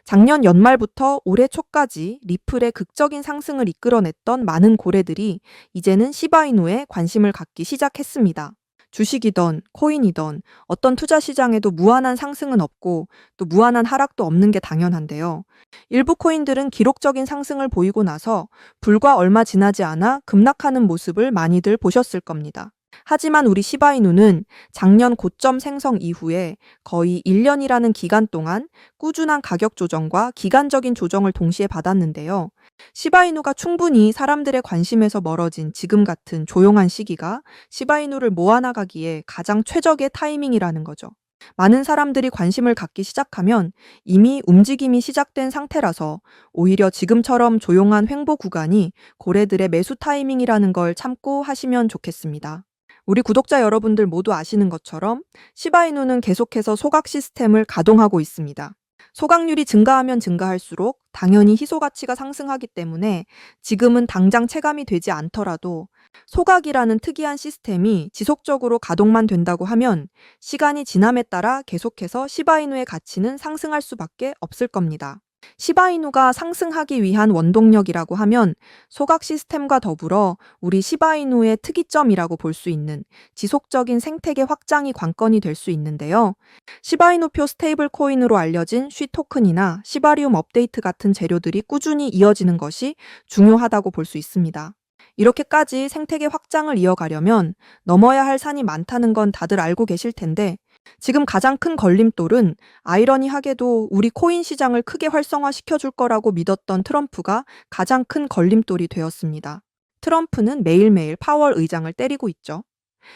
작년 연말부터 올해 초까지 리플의 극적인 상승을 이끌어냈던 많은 고래들이 이제는 시바이누에 관심을 갖기 시작했습니다. 주식이던 코인이던 어떤 투자 시장에도 무한한 상승은 없고 또 무한한 하락도 없는 게 당연한데요. 일부 코인들은 기록적인 상승을 보이고 나서 불과 얼마 지나지 않아 급락하는 모습을 많이들 보셨을 겁니다. 하지만 우리 시바이누는 작년 고점 생성 이후에 거의 1년이라는 기간 동안 꾸준한 가격 조정과 기간적인 조정을 동시에 받았는데요. 시바이누가 충분히 사람들의 관심에서 멀어진 지금 같은 조용한 시기가 시바이누를 모아나가기에 가장 최적의 타이밍이라는 거죠. 많은 사람들이 관심을 갖기 시작하면 이미 움직임이 시작된 상태라서 오히려 지금처럼 조용한 횡보 구간이 고래들의 매수 타이밍이라는 걸 참고 하시면 좋겠습니다. 우리 구독자 여러분들 모두 아시는 것처럼 시바이누는 계속해서 소각 시스템을 가동하고 있습니다. 소각률이 증가하면 증가할수록 당연히 희소 가치가 상승하기 때문에 지금은 당장 체감이 되지 않더라도 소각이라는 특이한 시스템이 지속적으로 가동만 된다고 하면 시간이 지남에 따라 계속해서 시바이누의 가치는 상승할 수밖에 없을 겁니다. 시바이누가 상승하기 위한 원동력이라고 하면 소각 시스템과 더불어 우리 시바이누의 특이점이라고 볼 수 있는 지속적인 생태계 확장이 관건이 될 수 있는데요. 시바이누표 스테이블 코인으로 알려진 쉬 토큰이나 시바리움 업데이트 같은 재료들이 꾸준히 이어지는 것이 중요하다고 볼 수 있습니다. 이렇게까지 생태계 확장을 이어가려면 넘어야 할 산이 많다는 건 다들 알고 계실 텐데 지금 가장 큰 걸림돌은 아이러니하게도 우리 코인 시장을 크게 활성화시켜 줄 거라고 믿었던 트럼프가 가장 큰 걸림돌이 되었습니다. 트럼프는 매일매일 파월 의장을 때리고 있죠.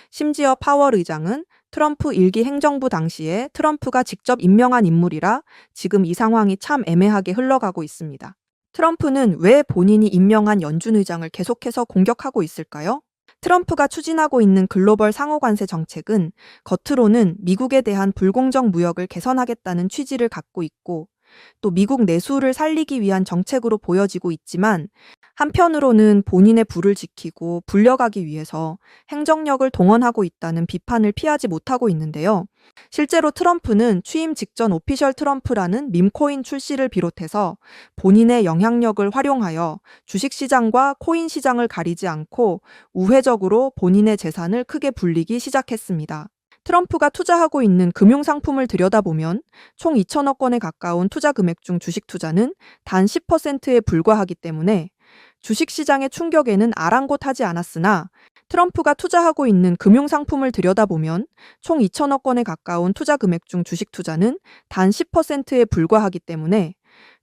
심지어 파월 의장은 트럼프 1기 행정부 당시에 트럼프가 직접 임명한 인물이라 지금 이 상황이 참 애매하게 흘러가고 있습니다. 트럼프는 왜 본인이 임명한 연준 의장을 계속해서 공격하고 있을까요? 트럼프가 추진하고 있는 글로벌 상호관세 정책은 겉으로는 미국에 대한 불공정 무역을 개선하겠다는 취지를 갖고 있고 또 미국 내수를 살리기 위한 정책으로 보여지고 있지만 한편으로는 본인의 부를 지키고 불려가기 위해서 행정력을 동원하고 있다는 비판을 피하지 못하고 있는데요. 실제로 트럼프는 취임 직전 오피셜 트럼프라는 밈코인 출시를 비롯해서 본인의 영향력을 활용하여 주식시장과 코인 시장을 가리지 않고 우회적으로 본인의 재산을 크게 불리기 시작했습니다. 트럼프가 투자하고 있는 금융상품을 들여다보면 총 2천억 원에 가까운 투자 금액 중 주식 투자는 단 10%에 불과하기 때문에 주식시장의 충격에는 아랑곳하지 않았으나 트럼프가 투자하고 있는 금융상품을 들여다보면 총 2천억 원에 가까운 투자 금액 중 주식 투자는 단 10%에 불과하기 때문에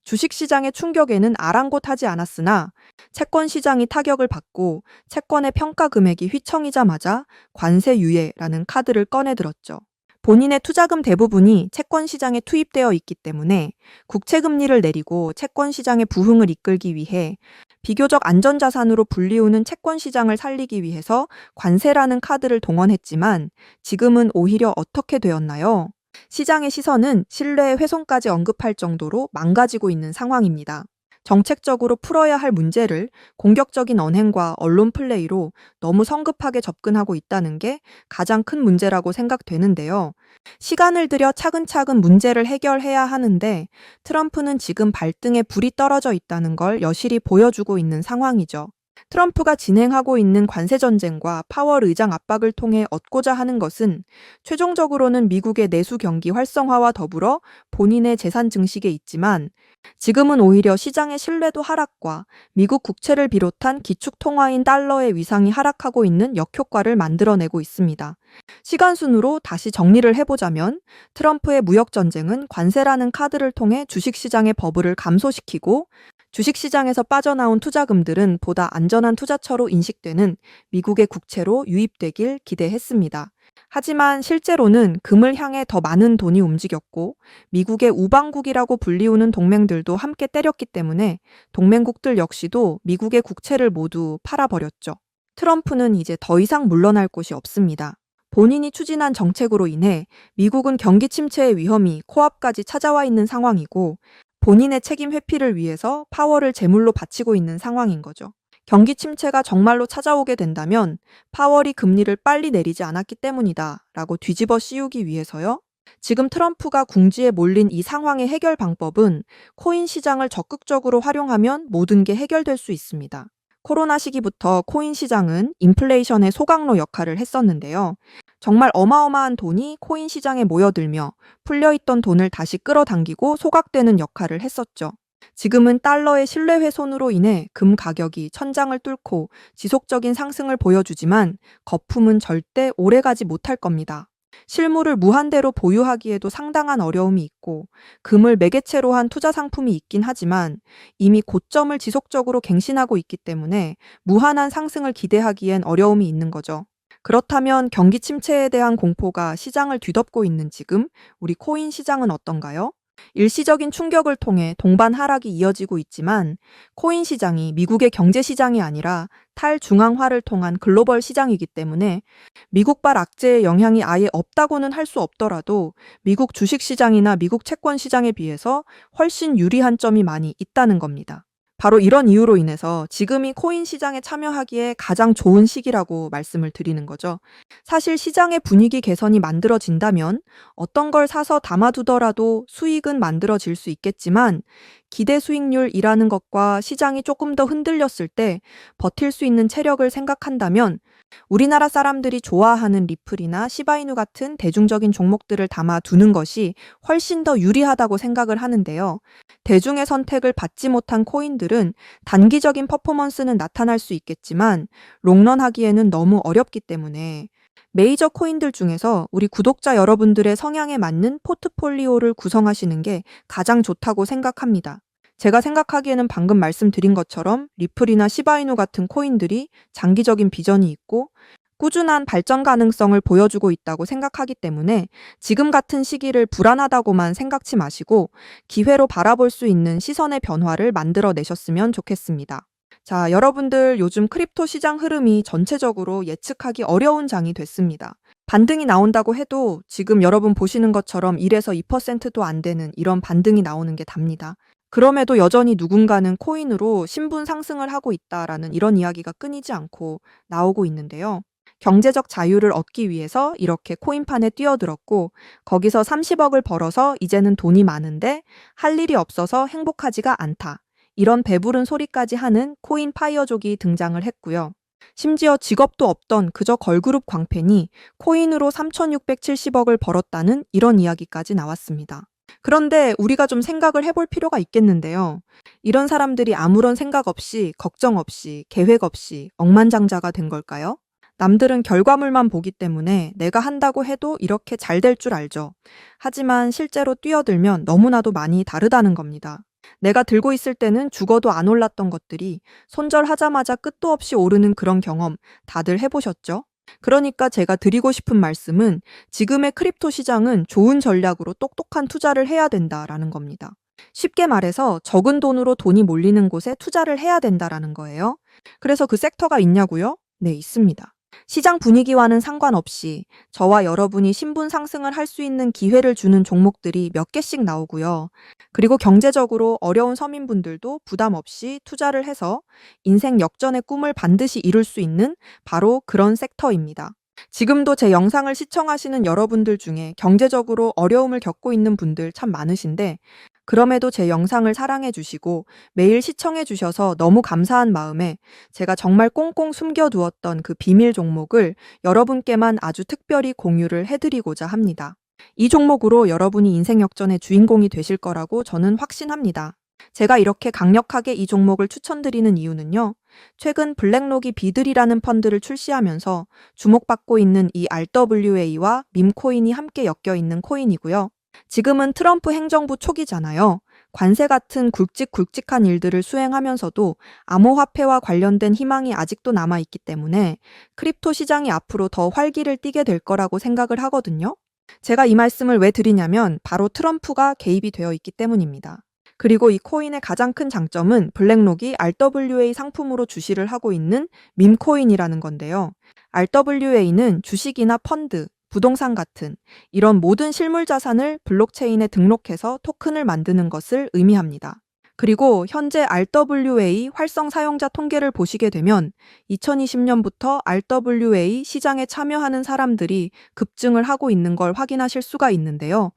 주식시장의 충격에는 아랑곳하지 않았으나 채권 시장이 타격을 받고 채권의 평가 금액이 휘청이자마자 관세 유예라는 카드를 꺼내들었죠. 본인의 투자금 대부분이 채권 시장에 투입되어 있기 때문에 국채 금리를 내리고 채권 시장의 부흥을 이끌기 위해 비교적 안전자산으로 불리우는 채권 시장을 살리기 위해서 관세라는 카드를 동원했지만 지금은 오히려 어떻게 되었나요? 시장의 시선은 신뢰의 훼손까지 언급할 정도로 망가지고 있는 상황입니다. 정책적으로 풀어야 할 문제를 공격적인 언행과 언론 플레이로 너무 성급하게 접근하고 있다는 게 가장 큰 문제라고 생각되는데요. 시간을 들여 차근차근 문제를 해결해야 하는데 트럼프는 지금 발등에 불이 떨어져 있다는 걸 여실히 보여주고 있는 상황이죠. 트럼프가 진행하고 있는 관세전쟁과 파월 의장 압박을 통해 얻고자 하는 것은 최종적으로는 미국의 내수 경기 활성화와 더불어 본인의 재산 증식에 있지만 지금은 오히려 시장의 신뢰도 하락과 미국 국채를 비롯한 기축 통화인 달러의 위상이 하락하고 있는 역효과를 만들어내고 있습니다. 시간순으로 다시 정리를 해보자면 트럼프의 무역전쟁은 관세라는 카드를 통해 주식시장의 버블을 감소시키고 주식시장에서 빠져나온 투자금들은 보다 안전한 투자처로 인식되는 미국의 국채로 유입되길 기대했습니다. 하지만 실제로는 금을 향해 더 많은 돈이 움직였고 미국의 우방국이라고 불리우는 동맹들도 함께 때렸기 때문에 동맹국들 역시도 미국의 국채를 모두 팔아버렸죠. 트럼프는 이제 더 이상 물러날 곳이 없습니다. 본인이 추진한 정책으로 인해 미국은 경기 침체의 위험이 코앞까지 찾아와 있는 상황이고 본인의 책임 회피를 위해서 파월을 제물로 바치고 있는 상황인 거죠. 경기 침체가 정말로 찾아오게 된다면 파월이 금리를 빨리 내리지 않았기 때문이다 라고 뒤집어 씌우기 위해서요. 지금 트럼프가 궁지에 몰린 이 상황의 해결 방법은 코인 시장을 적극적으로 활용하면 모든 게 해결될 수 있습니다. 코로나 시기부터 코인 시장은 인플레이션의 소강로 역할을 했었는데요. 정말 어마어마한 돈이 코인 시장에 모여들며 풀려있던 돈을 다시 끌어당기고 소각되는 역할을 했었죠. 지금은 달러의 신뢰 훼손으로 인해 금 가격이 천장을 뚫고 지속적인 상승을 보여주지만 거품은 절대 오래가지 못할 겁니다. 실물을 무한대로 보유하기에도 상당한 어려움이 있고 금을 매개체로 한 투자 상품이 있긴 하지만 이미 고점을 지속적으로 갱신하고 있기 때문에 무한한 상승을 기대하기엔 어려움이 있는 거죠. 그렇다면 경기 침체에 대한 공포가 시장을 뒤덮고 있는 지금 우리 코인 시장은 어떤가요? 일시적인 충격을 통해 동반 하락이 이어지고 있지만 코인 시장이 미국의 경제 시장이 아니라 탈중앙화를 통한 글로벌 시장이기 때문에 미국발 악재의 영향이 아예 없다고는 할 수 없더라도 미국 주식 시장이나 미국 채권 시장에 비해서 훨씬 유리한 점이 많이 있다는 겁니다. 바로 이런 이유로 인해서 지금이 코인 시장에 참여하기에 가장 좋은 시기라고 말씀을 드리는 거죠. 사실 시장의 분위기 개선이 만들어진다면 어떤 걸 사서 담아두더라도 수익은 만들어질 수 있겠지만 기대 수익률이라는 것과 시장이 조금 더 흔들렸을 때 버틸 수 있는 체력을 생각한다면 우리나라 사람들이 좋아하는 리플이나 시바이누 같은 대중적인 종목들을 담아두는 것이 훨씬 더 유리하다고 생각을 하는데요. 대중의 선택을 받지 못한 코인들은 단기적인 퍼포먼스는 나타날 수 있겠지만 롱런 하기에는 너무 어렵기 때문에 메이저 코인들 중에서 우리 구독자 여러분들의 성향에 맞는 포트폴리오를 구성하시는 게 가장 좋다고 생각합니다. 제가 생각하기에는 방금 말씀드린 것처럼 리플이나 시바이누 같은 코인들이 장기적인 비전이 있고 꾸준한 발전 가능성을 보여주고 있다고 생각하기 때문에 지금 같은 시기를 불안하다고만 생각지 마시고 기회로 바라볼 수 있는 시선의 변화를 만들어내셨으면 좋겠습니다. 자, 여러분들 요즘 크립토 시장 흐름이 전체적으로 예측하기 어려운 장이 됐습니다. 반등이 나온다고 해도 지금 여러분 보시는 것처럼 1에서 2%도 안 되는 이런 반등이 나오는 게 답니다. 그럼에도 여전히 누군가는 코인으로 신분 상승을 하고 있다라는 이런 이야기가 끊이지 않고 나오고 있는데요. 경제적 자유를 얻기 위해서 이렇게 코인판에 뛰어들었고 거기서 30억을 벌어서 이제는 돈이 많은데 할 일이 없어서 행복하지가 않다. 이런 배부른 소리까지 하는 코인 파이어족이 등장을 했고요. 심지어 직업도 없던 그저 걸그룹 광팬이 코인으로 3,670억을 벌었다는 이런 이야기까지 나왔습니다. 그런데 우리가 좀 생각을 해볼 필요가 있겠는데요. 이런 사람들이 아무런 생각 없이, 걱정 없이, 계획 없이 억만장자가 된 걸까요? 남들은 결과물만 보기 때문에 내가 한다고 해도 이렇게 잘 될 줄 알죠. 하지만 실제로 뛰어들면 너무나도 많이 다르다는 겁니다. 내가 들고 있을 때는 죽어도 안 올랐던 것들이 손절하자마자 끝도 없이 오르는 그런 경험 다들 해보셨죠? 그러니까 제가 드리고 싶은 말씀은 지금의 크립토 시장은 좋은 전략으로 똑똑한 투자를 해야 된다라는 겁니다. 쉽게 말해서 적은 돈으로 돈이 몰리는 곳에 투자를 해야 된다라는 거예요. 그래서 그 섹터가 있냐고요? 네, 있습니다. 시장 분위기와는 상관없이 저와 여러분이 신분 상승을 할 수 있는 기회를 주는 종목들이 몇 개씩 나오고요. 그리고 경제적으로 어려운 서민분들도 부담 없이 투자를 해서 인생 역전의 꿈을 반드시 이룰 수 있는 바로 그런 섹터입니다. 지금도 제 영상을 시청하시는 여러분들 중에 경제적으로 어려움을 겪고 있는 분들 참 많으신데 그럼에도 제 영상을 사랑해 주시고 매일 시청해 주셔서 너무 감사한 마음에 제가 정말 꽁꽁 숨겨두었던 그 비밀 종목을 여러분께만 아주 특별히 공유를 해드리고자 합니다. 이 종목으로 여러분이 인생 역전의 주인공이 되실 거라고 저는 확신합니다. 제가 이렇게 강력하게 이 종목을 추천드리는 이유는요. 최근 블랙록이 비들이라는 펀드를 출시하면서 주목받고 있는 이 RWA와 밈코인이 함께 엮여 있는 코인이고요. 지금은 트럼프 행정부 초기잖아요. 관세 같은 굵직굵직한 일들을 수행하면서도 암호화폐와 관련된 희망이 아직도 남아있기 때문에 크립토 시장이 앞으로 더 활기를 띠게 될 거라고 생각을 하거든요. 제가 이 말씀을 왜 드리냐면 바로 트럼프가 개입이 되어 있기 때문입니다. 그리고 이 코인의 가장 큰 장점은 블랙록이 RWA 상품으로 주시를 하고 있는 밈코인이라는 건데요. RWA는 주식이나 펀드, 부동산 같은 이런 모든 실물 자산을 블록체인에 등록해서 토큰을 만드는 것을 의미합니다. 그리고 현재 RWA 활성 사용자 통계를 보시게 되면 2020년부터 RWA 시장에 참여하는 사람들이 급증을 하고 있는 걸 확인하실 수가 있는데요.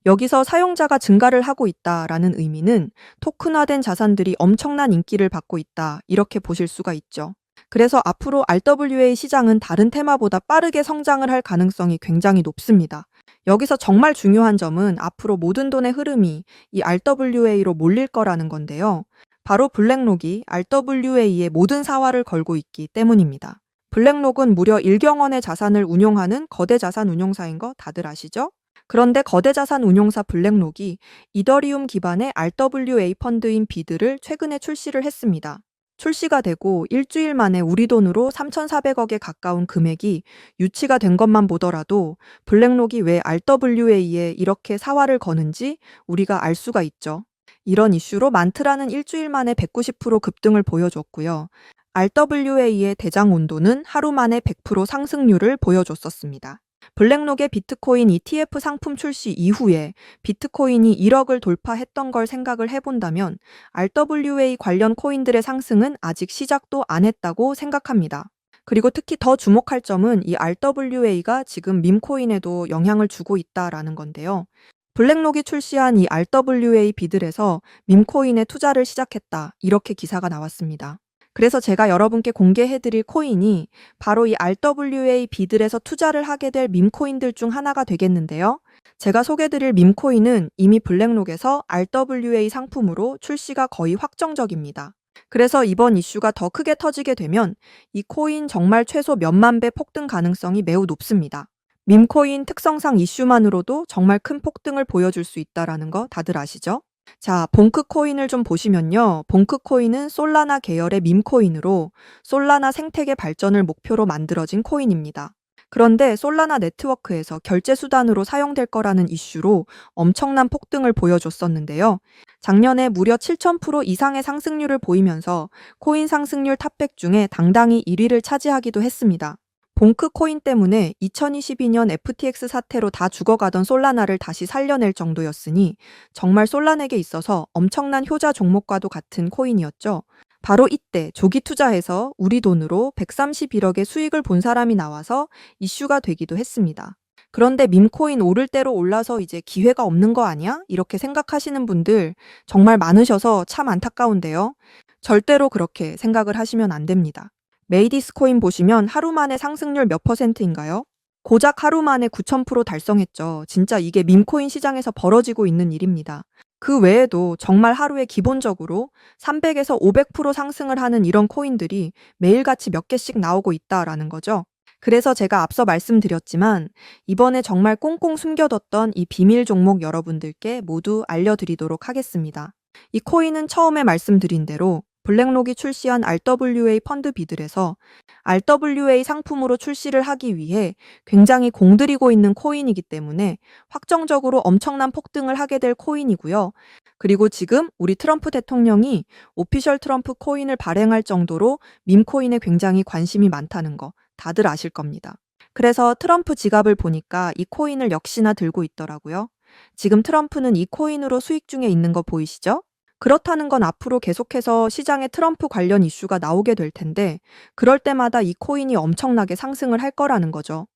여기서 사용자가 증가를 하고 있다라는 의미는 토큰화된 자산들이 엄청난 인기를 받고 있다, 이렇게 보실 수가 있죠. 그래서 앞으로 RWA 시장은 다른 테마보다 빠르게 성장을 할 가능성이 굉장히 높습니다. 여기서 정말 중요한 점은 앞으로 모든 돈의 흐름이 이 RWA로 몰릴 거라는 건데요. 바로 블랙록이 RWA의 모든 사활을 걸고 있기 때문입니다. 블랙록은 무려 1경원의 자산을 운용하는 거대 자산 운용사인 거 다들 아시죠? 그런데 거대 자산 운용사 블랙록이 이더리움 기반의 RWA 펀드인 비드를 최근에 출시를 했습니다. 출시가 되고 일주일 만에 우리 돈으로 3,400억에 가까운 금액이 유치가 된 것만 보더라도 블랙록이 왜 RWA에 이렇게 사활을 거는지 우리가 알 수가 있죠. 이런 이슈로 만트라는 일주일 만에 190% 급등을 보여줬고요. RWA의 대장 온도는 하루 만에 100% 상승률을 보여줬었습니다. 블랙록의 비트코인 ETF 상품 출시 이후에 비트코인이 1억을 돌파했던 걸 생각을 해본다면 RWA 관련 코인들의 상승은 아직 시작도 안 했다고 생각합니다. 그리고 특히 더 주목할 점은 이 RWA가 지금 밈코인에도 영향을 주고 있다라는 건데요. 블랙록이 출시한 이 RWA 비들에서 밈코인에 투자를 시작했다, 이렇게 기사가 나왔습니다. 그래서 제가 여러분께 공개해드릴 코인이 바로 이 RWA 비들에서 투자를 하게 될 밈코인들 중 하나가 되겠는데요. 제가 소개드릴 밈코인은 이미 블랙록에서 RWA 상품으로 출시가 거의 확정적입니다. 그래서 이번 이슈가 더 크게 터지게 되면 이 코인 정말 최소 몇만 배 폭등 가능성이 매우 높습니다. 밈코인 특성상 이슈만으로도 정말 큰 폭등을 보여줄 수 있다는 거 다들 아시죠? 자, 봉크 코인을 좀 보시면요. 봉크 코인은 솔라나 계열의 밈코인으로 솔라나 생태계 발전을 목표로 만들어진 코인입니다. 그런데 솔라나 네트워크에서 결제 수단으로 사용될 거라는 이슈로 엄청난 폭등을 보여줬었는데요. 작년에 무려 7,000% 이상의 상승률을 보이면서 코인 상승률 탑100 중에 당당히 1위를 차지하기도 했습니다. 봉크 코인 때문에 2022년 FTX 사태로 다 죽어가던 솔라나를 다시 살려낼 정도였으니 정말 솔라나에게 있어서 엄청난 효자 종목과도 같은 코인이었죠. 바로 이때 조기 투자해서 우리 돈으로 131억의 수익을 본 사람이 나와서 이슈가 되기도 했습니다. 그런데 밈코인 오를 대로 올라서 이제 기회가 없는 거 아니야? 이렇게 생각하시는 분들 정말 많으셔서 참 안타까운데요. 절대로 그렇게 생각을 하시면 안 됩니다. 메이디스 코인 보시면 하루 만에 상승률 몇 %인가요? 고작 하루 만에 9,000% 달성했죠. 진짜 이게 밈코인 시장에서 벌어지고 있는 일입니다. 그 외에도 정말 하루에 기본적으로 300에서 500% 상승을 하는 이런 코인들이 매일같이 몇 개씩 나오고 있다라는 거죠. 그래서 제가 앞서 말씀드렸지만 이번에 정말 꽁꽁 숨겨뒀던 이 비밀 종목 여러분들께 모두 알려드리도록 하겠습니다. 이 코인은 처음에 말씀드린 대로 블랙록이 출시한 RWA 펀드 비들에서 RWA 상품으로 출시를 하기 위해 굉장히 공들이고 있는 코인이기 때문에 확정적으로 엄청난 폭등을 하게 될 코인이고요. 그리고 지금 우리 트럼프 대통령이 오피셜 트럼프 코인을 발행할 정도로 밈코인에 굉장히 관심이 많다는 거 다들 아실 겁니다. 그래서 트럼프 지갑을 보니까 이 코인을 역시나 들고 있더라고요. 지금 트럼프는 이 코인으로 수익 중에 있는 거 보이시죠? 그렇다는 건 앞으로 계속해서 시장에 트럼프 관련 이슈가 나오게 될 텐데 그럴 때마다 이 코인이 엄청나게 상승을 할 거라는 거죠.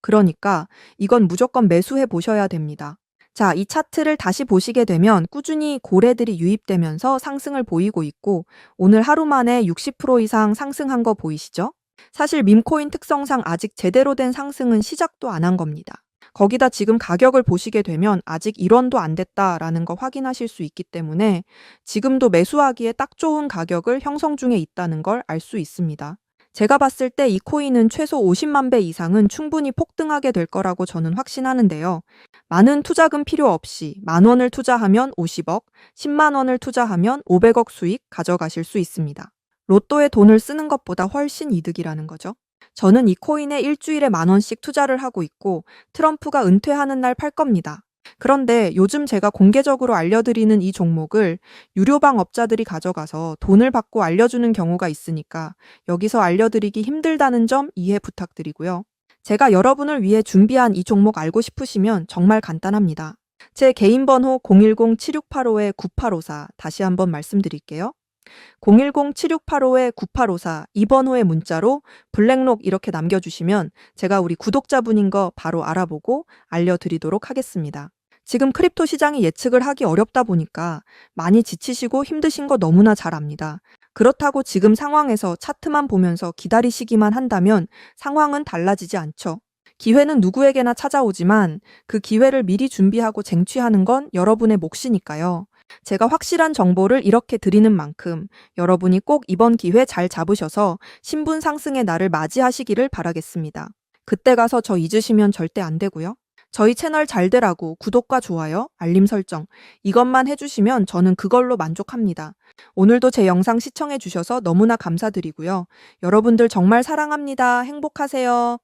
그러니까 이건 무조건 매수해 보셔야 됩니다. 자, 이 차트를 다시 보시게 되면 꾸준히 고래들이 유입되면서 상승을 보이고 있고 오늘 하루 만에 60% 이상 상승한 거 보이시죠? 사실 밈코인 특성상 아직 제대로 된 상승은 시작도 안 한 겁니다. 거기다 지금 가격을 보시게 되면 아직 1원도 안 됐다라는 거 확인하실 수 있기 때문에 지금도 매수하기에 딱 좋은 가격을 형성 중에 있다는 걸 알 수 있습니다. 제가 봤을 때 이 코인은 최소 50만 배 이상은 충분히 폭등하게 될 거라고 저는 확신하는데요. 많은 투자금 필요 없이 10,000원을 투자하면 50억, 10만 원을 투자하면 500억 수익 가져가실 수 있습니다. 로또에 돈을 쓰는 것보다 훨씬 이득이라는 거죠. 저는 이 코인에 일주일에 10,000원씩 투자를 하고 있고 트럼프가 은퇴하는 날 팔 겁니다. 그런데 요즘 제가 공개적으로 알려드리는 이 종목을 유료방 업자들이 가져가서 돈을 받고 알려주는 경우가 있으니까 여기서 알려드리기 힘들다는 점 이해 부탁드리고요. 제가 여러분을 위해 준비한 이 종목 알고 싶으시면 정말 간단합니다. 제 개인 번호 010-7685-9854 다시 한번 말씀드릴게요. 010-7685-9854 이 번호의 문자로 블랙록 이렇게 남겨주시면 제가 우리 구독자분인 거 바로 알아보고 알려드리도록 하겠습니다. 지금 크립토 시장이 예측을 하기 어렵다 보니까 많이 지치시고 힘드신 거 너무나 잘 압니다. 그렇다고 지금 상황에서 차트만 보면서 기다리시기만 한다면 상황은 달라지지 않죠. 기회는 누구에게나 찾아오지만 그 기회를 미리 준비하고 쟁취하는 건 여러분의 몫이니까요. 제가 확실한 정보를 이렇게 드리는 만큼 여러분이 꼭 이번 기회 잘 잡으셔서 신분 상승의 날을 맞이하시기를 바라겠습니다. 그때 가서 저 잊으시면 절대 안 되고요. 저희 채널 잘 되라고 구독과 좋아요, 알림 설정 이것만 해주시면 저는 그걸로 만족합니다. 오늘도 제 영상 시청해 주셔서 너무나 감사드리고요. 여러분들 정말 사랑합니다. 행복하세요.